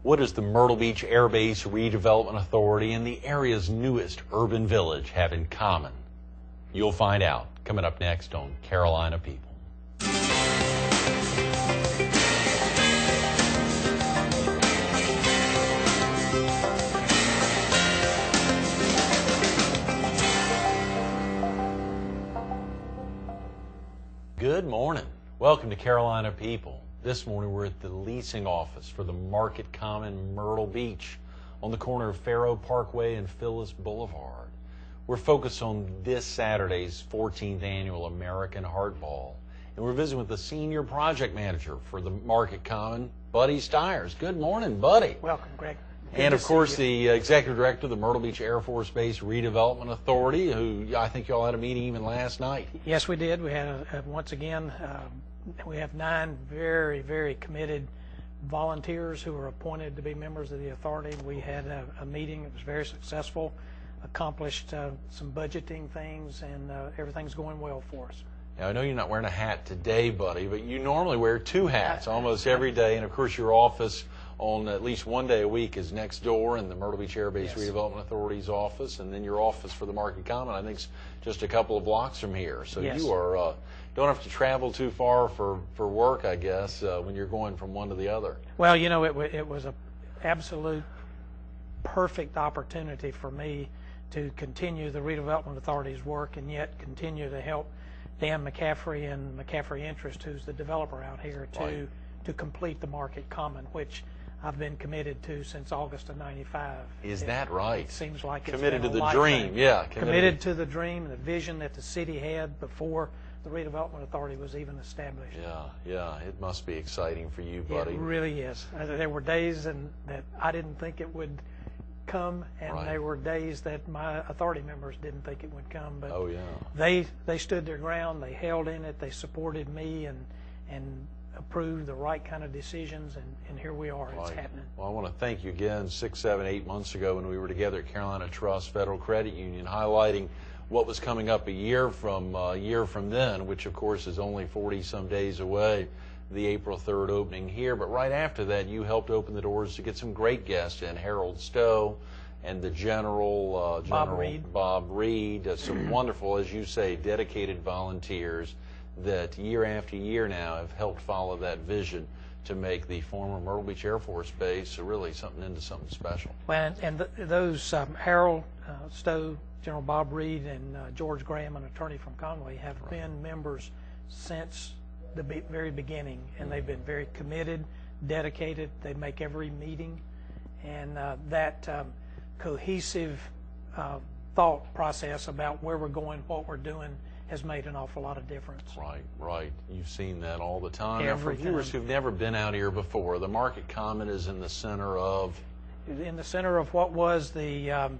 What does the Myrtle Beach Air Base Redevelopment Authority and the area's newest urban village have in common? You'll find out coming up next on Carolina People. Good morning. Welcome to Carolina People. This morning we're at the leasing office for the Market Common Myrtle Beach on the corner of Faro Parkway and Phyllis Boulevard. We're focused on this Saturday's 14th annual American Hardball, and we're visiting with the senior project manager for the Market Common, Buddy Styers. Good morning, Buddy. Welcome, Greg. And of course, the executive director of the Myrtle Beach Air Force Base Redevelopment Authority, who I think y'all had a meeting even last night. Yes, we did. We had once again, we have 9 very, very committed volunteers who were appointed to be members of the authority. We had a meeting. It was very successful, accomplished some budgeting things, and everything's going well for us. Now, I know you're not wearing a hat today, Buddy, but you normally wear 2 hats almost every day, and of course your office on at least one day a week is next door in the Myrtle Beach Air Base Redevelopment Authority's office, and then your office for the Market Common, I think, is just a couple of blocks from here. So you are don't have to travel too far for work, I guess, when you're going from one to the other. Well, you know, it was an absolute perfect opportunity for me to continue the Redevelopment Authority's work and yet continue to help Dan McCaffrey and McCaffrey Interest, who's the developer out here, to complete the Market Common, which I've been committed to since August of '95. Is that right? It seems like it's committed been to a the lifetime. dream, yeah. Committed to the dream and the vision that the city had before the Redevelopment Authority was even established. Yeah, it must be exciting for you, buddy. It really is. There were days that I didn't think it would come, and there were days that my authority members didn't think it would come. But they stood their ground. They held in it. They supported me and approved the right kind of decisions, and here we are. It's happening. Well, I want to thank you again. 6, 7, 8 months ago when we were together at Carolina Trust Federal Credit Union, highlighting what was coming up a year from then, which of course is only 40-some days away, the April 3rd opening here. But right after that, you helped open the doors to get some great guests in, Harold Stowe and the General Bob Reed, some wonderful, as you say, dedicated volunteers that year after year now have helped follow that vision to make the former Myrtle Beach Air Force Base really something into something special. Well, and those Harold Stowe, General Bob Reed, and George Graham, an attorney from Conway, have been members since the very beginning, and they've been very committed, dedicated. They make every meeting, and that cohesive thought process about where we're going, what we're doing, has made an awful lot of difference. Right. You've seen that all the time. Every now, for viewers who've never been out here before, the Market Common is in the center of? In the center of what was the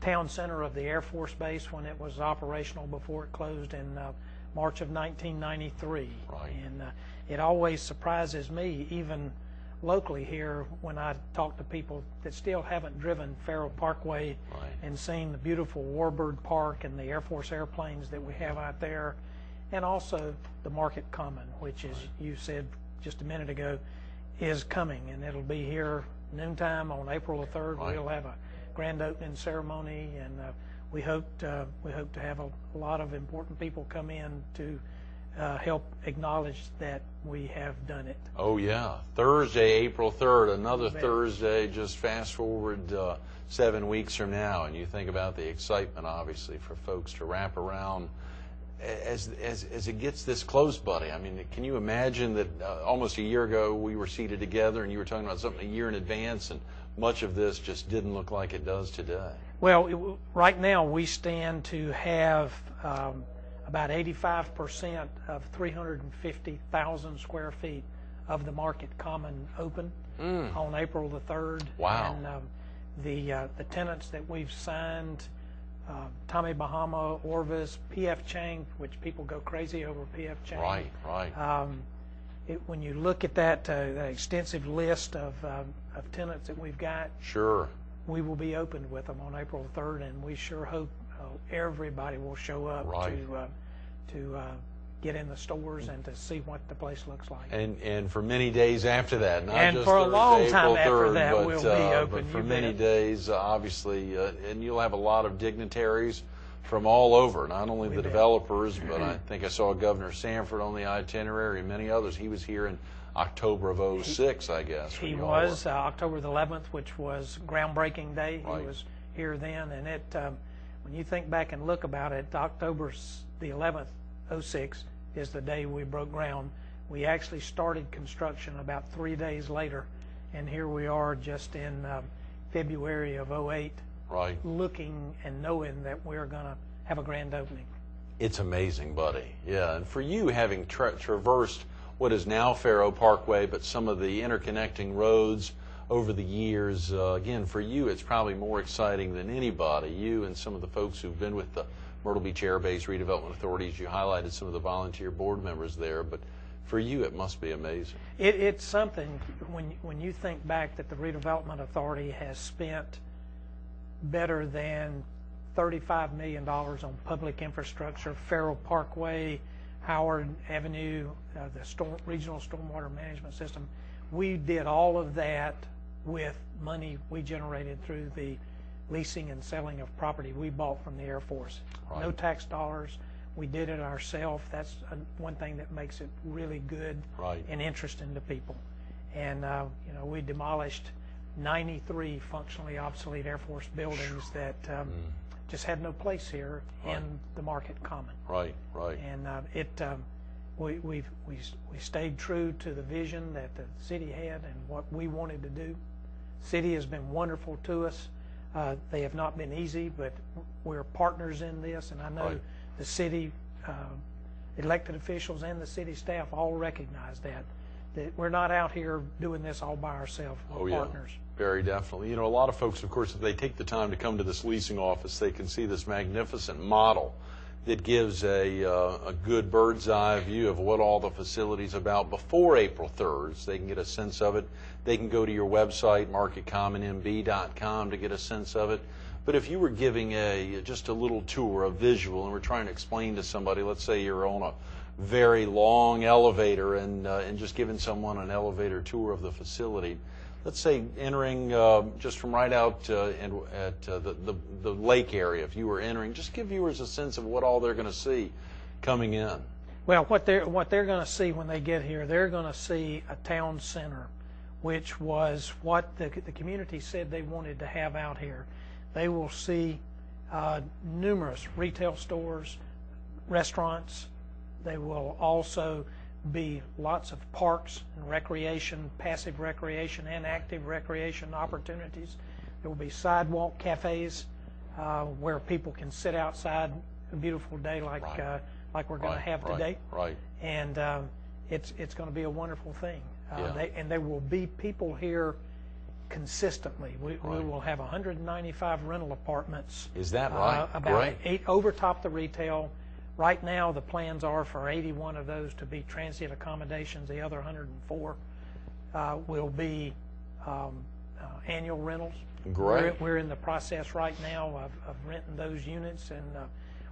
town center of the Air Force Base when it was operational before it closed in March of 1993. And it always surprises me, even locally here, when I talk to people that still haven't driven Faro Parkway and seen the beautiful Warbird Park and the Air Force airplanes that we have out there, and also the Market Common, which, as you said just a minute ago, is coming, and it'll be here noontime on April the 3rd. We'll have a grand opening ceremony, and we hope to have a lot of important people come in to help acknowledge that we have done it. Oh yeah, Thursday, April 3rd, another Thursday, just fast forward 7 weeks from now, and you think about the excitement, obviously, for folks to wrap around as it gets this close, Buddy. I mean, can you imagine that almost a year ago we were seated together and you were talking about something a year in advance, and much of this just didn't look like it does today? Well, right now we stand to have about 85% of 350,000 square feet of the Market Common open on April the 3rd. Wow. And the tenants that we've signed, Tommy Bahama, Orvis, P.F. Chang, which people go crazy over P.F. Chang. Right. When you look at that extensive list of tenants that we've got, we will be opened with them on April the 3rd, and we sure hope everybody will show up to get in the stores and to see what the place looks like. And for many days after that, not and just for a Thursday, long time April 3rd, after that, but, we'll be open. but for many days, obviously, and you'll have a lot of dignitaries from all over, not only the developers, but I think I saw Governor Sanford on the itinerary, and many others. He was here in October of '06, I guess. He was October the 11th, which was groundbreaking day. Right. He was here then, and it. When you think back and look about it, October the 11th, '06 is the day we broke ground. We actually started construction about 3 days later, and here we are just in February of '08. Right. Looking and knowing that we're going to have a grand opening. It's amazing, buddy. Yeah, and for you, having traversed what is now Faro Parkway, but some of the interconnecting roads over the years, again, for you, it's probably more exciting than anybody. You and some of the folks who've been with the Myrtle Beach Air Base Redevelopment Authorities, you highlighted some of the volunteer board members there, but for you, it must be amazing. It's something, when you think back that the Redevelopment Authority has spent better than $35 million on public infrastructure, Faro Parkway, Howard Avenue, the regional stormwater management system. We did all of that with money we generated through the leasing and selling of property we bought from the Air Force. Right. No tax dollars. We did it ourselves. That's one thing that makes it really good and interesting to people. And we demolished 93 functionally obsolete Air Force buildings that just had no place here in the market common. Right. And we stayed true to the vision that the city had and what we wanted to do. City has been wonderful to us. They have not been easy, but we're partners in this, and I know the city elected officials and the city staff all recognize that we're not out here doing this all by ourselves. We're partners. Very definitely. You know, a lot of folks, of course, if they take the time to come to this leasing office, they can see this magnificent model that gives a good bird's eye view of what all the facility's about before April 3rd. So they can get a sense of it. They can go to your website, marketcommonmb.com, to get a sense of it. But if you were giving just a little tour, a visual, and we're trying to explain to somebody, let's say you're on a very long elevator and just giving someone an elevator tour of the facility, let's say entering just from right out at the lake area, if you were entering, just give viewers a sense of what all they're going to see coming in. Well, what they're going to see when they get here, they're going to see a town center, which was what the community said they wanted to have out here. They will see numerous retail stores, restaurants. They will also be lots of parks and recreation, passive recreation and active recreation opportunities. There will be sidewalk cafes where people can sit outside a beautiful day like we're going to have today. And it's going to be a wonderful thing. And there will be people here consistently. We will have 195 rental apartments. Is that right? About 8 overtop the retail. Right now, the plans are for 81 of those to be transient accommodations. The other 104 will be annual rentals. Great. We're in the process right now of renting those units, and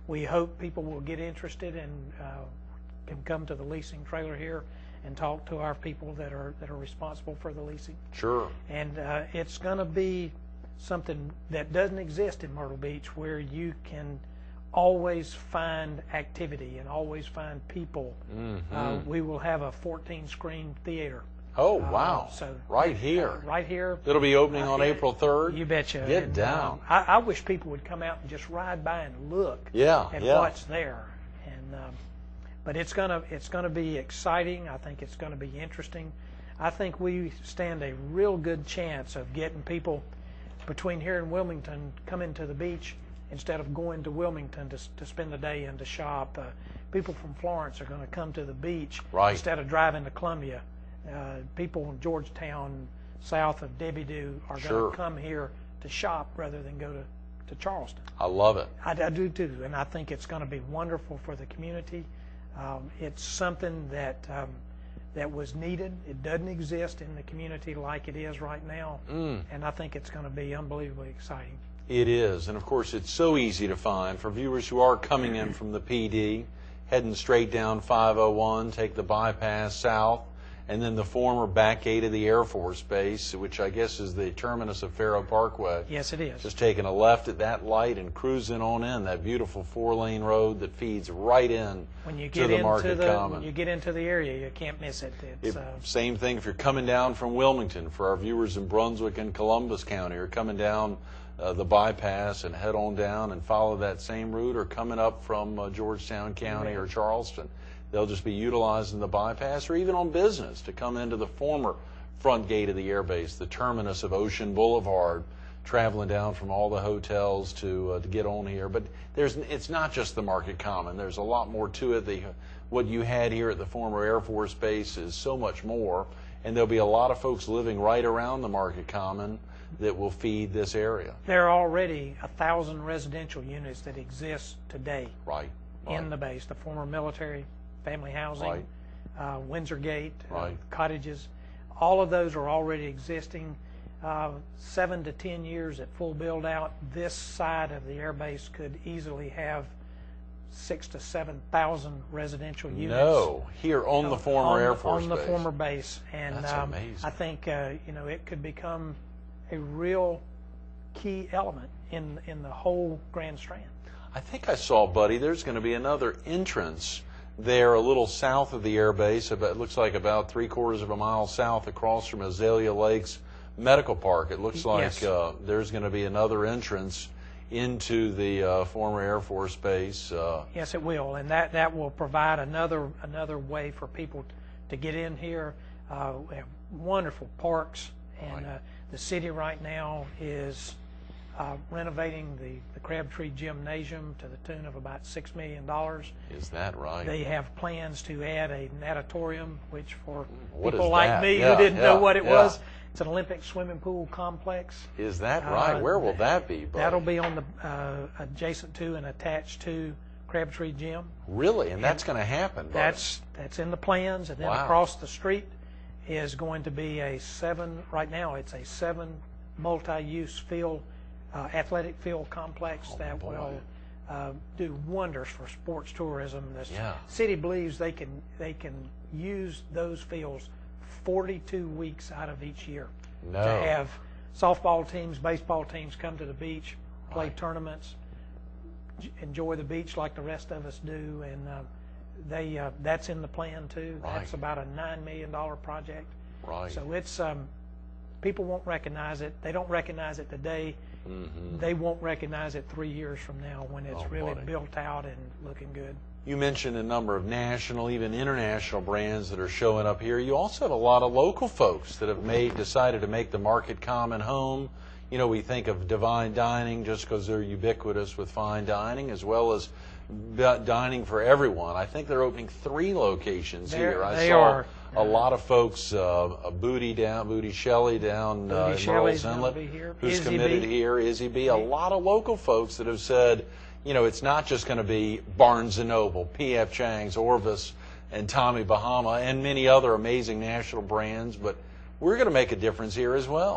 we hope people will get interested and can come to the leasing trailer here and talk to our people that are responsible for the leasing. Sure. And it's going to be something that doesn't exist in Myrtle Beach, where you can always find activity and always find people. We will have a 14-screen theater. Oh, wow. So right here. Right here. It'll be opening on April 3rd. You betcha. Get down. I wish people would come out and just ride by and look at what's there. And but it's gonna be exciting. I think it's gonna be interesting. I think we stand a real good chance of getting people between here and Wilmington coming to the beach instead of going to Wilmington to spend the day and to shop. People from Florence are going to come to the beach instead of driving to Columbia. People in Georgetown, south of Debbie-Doo, are going to come here to shop rather than go to Charleston. I love it. I do too, and I think it's going to be wonderful for the community. It's something that was needed. It doesn't exist in the community like it is right now, and I think it's going to be unbelievably exciting. It is, and of course it's so easy to find for viewers who are coming in from the PD heading straight down 501, take the bypass south, and then the former back gate of the Air Force Base, which I guess is the terminus of Faro Parkway. Yes, it is. Just taking a left at that light and cruising on in, that beautiful 4-lane road that feeds right in to the Market Common. When you get into the area, you can't miss it. Same thing if you're coming down from Wilmington, for our viewers in Brunswick and Columbus County, or coming down the bypass and head on down and follow that same route, or coming up from Georgetown County or Charleston. They'll just be utilizing the bypass, or even on business, to come into the former front gate of the airbase, the terminus of Ocean Boulevard, traveling down from all the hotels to get on here. But it's not just the Market Common. There's a lot more to it. What you had here at the former Air Force Base is so much more, and there'll be a lot of folks living right around the Market Common that will feed this area. There are already 1,000 residential units that exist today in the base, the former military family housing, Windsor Gate, cottages. All of those are already existing. 7 to 10 years at full build out, this side of the airbase could easily have 6,000 to 7,000 residential units. No, here on the former Air Force Base. On the former base, and that's amazing. I think it could become a real key element in the whole Grand Strand. I think I saw, Buddy, there's going to be another entrance there a little south of the airbase. It looks like about 3/4 of a mile south, across from Azalea Lakes Medical Park. It looks like there's going to be another entrance into the former Air Force Base. Yes, it will, and that will provide another way for people to get in here. We have wonderful parks, and the city right now is renovating the Crabtree Gymnasium to the tune of about $6 million. Is that right? They have plans to add a natatorium, which for what people like me who didn't know what it was, it's an Olympic swimming pool complex. Is that right? Where will that be, buddy? That'll be on the adjacent to and attached to Crabtree Gym. Really? And that's going to happen, buddy? That's in the plans, and then across the street is going to be right now it's a 7 multi-use field athletic field complex that will do wonders for sports tourism. The city believes they can use those fields 42 weeks out of each year to have softball teams, baseball teams come to the beach, play tournaments, enjoy the beach like the rest of us do, and that's in the plan too. That's about a $9 million project. So it's people won't recognize it. They don't recognize it today. They won't recognize it 3 years from now when it's really built out and looking good. You mentioned a number of national, even international brands that are showing up here. You also have a lot of local folks that have decided to make the Market Common home. You know, we think of Divine Dining just because they're ubiquitous with fine dining, as well as dining for everyone. I think they're opening 3 locations here. I saw a lot of folks, Booty Shelley down in Merle's Inlet, who's committed here, Izzy B. A lot of local folks that have said, you know, it's not just going to be Barnes & Noble, P.F. Chang's, Orvis, and Tommy Bahama, and many other amazing national brands, but we're going to make a difference here as well.